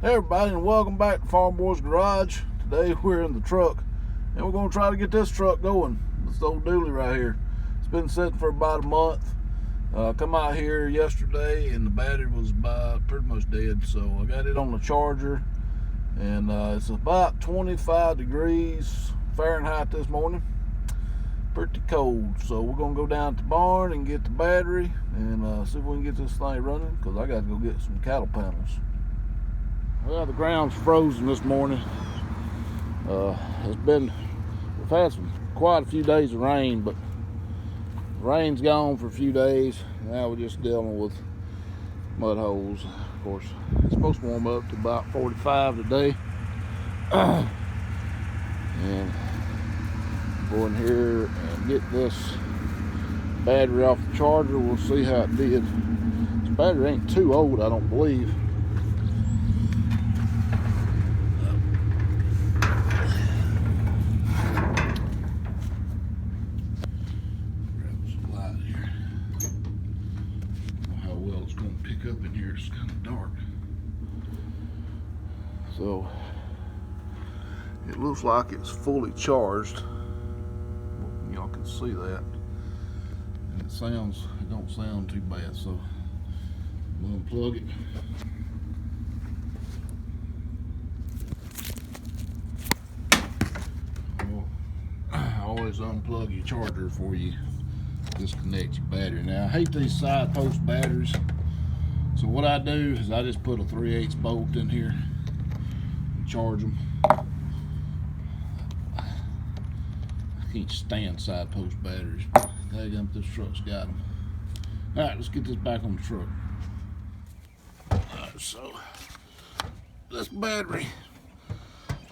Hey everybody, and welcome back to Farmboy's Garage. Today we're in the truck and we're going to try to get this truck going. This old dually right here. It's been sitting for about a month. Come out here yesterday and the battery was about pretty much dead, so I got it on the charger, and it's about 25 degrees Fahrenheit this morning. Pretty cold, so we're going to go down to the barn and get the battery and see if we can get this thing running, because I got to go get some cattle panels. Well, the ground's frozen this morning. We've had quite a few days of rain, but the rain's gone for a few days. Now we're just dealing with mud holes. Of course, it's supposed to warm up to about 45 today. And go in here and get this battery off the charger. We'll see how it did. This battery ain't too old, I don't believe. Up in here, it's kind of dark, so it looks like it's fully charged. Y'all can see that, and it don't sound too bad. So I'm gonna unplug it. I always unplug your charger before you disconnect your battery. Now I hate these side post batteries. So what I do is I just put a 3/8 bolt in here and charge them. I can't stand side post batteries. Daggum, this truck's got them. All right, let's get this back on the truck. All right, so this battery,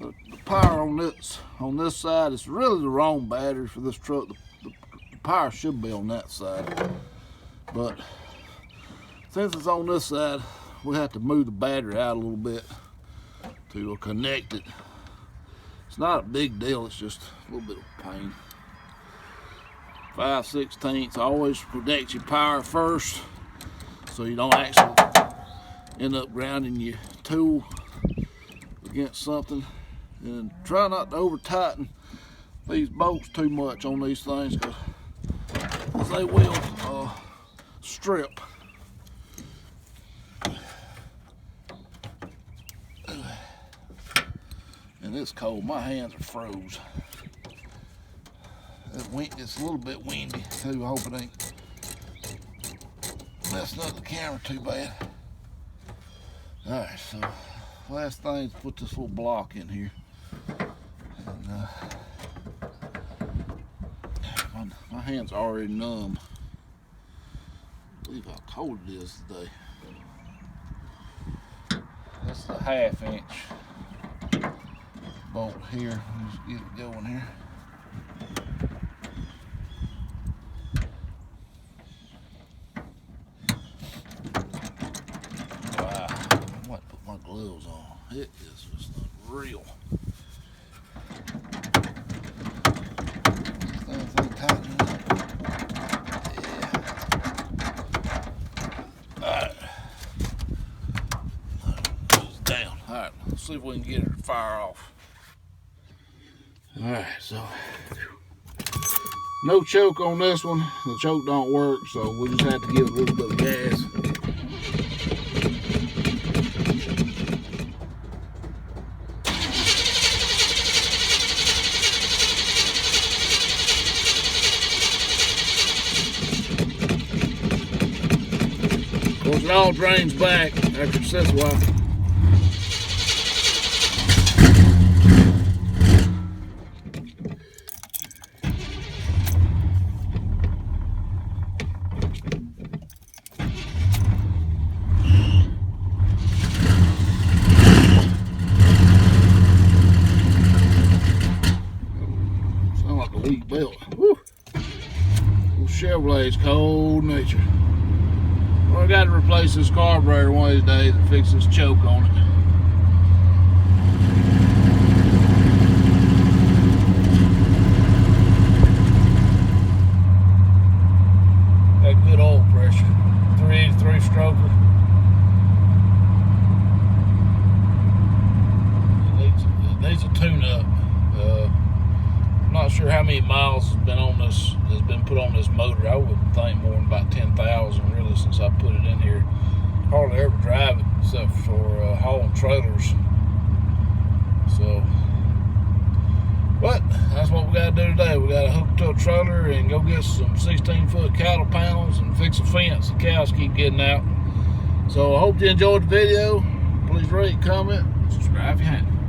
the power on this side, it's really the wrong battery for this truck. The power should be on that side, but since it's on this side, we have to move the battery out a little bit to connect it. It's not a big deal, it's just a little bit of pain. 5/16. Always protect your power first, so you don't actually end up grounding your tool against something. And try not to over tighten these bolts too much on these things, because they will strip. And it's cold. My hands are froze. It's a little bit windy too. I hope it ain't messing up the camera too bad. Alright, so last thing is put this little block in here. And my hands are already numb. I believe how cold it is today. That's a 1/2 inch bolt here. Let's get it going here. Wow, I might put my gloves on. It is just unreal. This thing tightening up. Yeah. Alright. It's down. Alright, let's see if we can get her to fire off. Alright, so no choke on this one. The choke don't work, so we just have to give it a little bit of gas. Of course, it all drains back after it sits a while. Leak belt. Woo. Chevrolet's cold nature. Well, I got to replace this carburetor one of these days and fix this choke on it. Got good oil pressure. 383 stroker. sure how many miles has been put on this motor. I wouldn't think more than about 10,000 really since I put it in here. Hardly ever drive it except for hauling trailers. So, but that's what we got to do today. We got to hook to a trailer and go get some 16-foot cattle panels and fix a fence. The cows keep getting out. So I hope you enjoyed the video. Please rate, comment, subscribe if you haven't.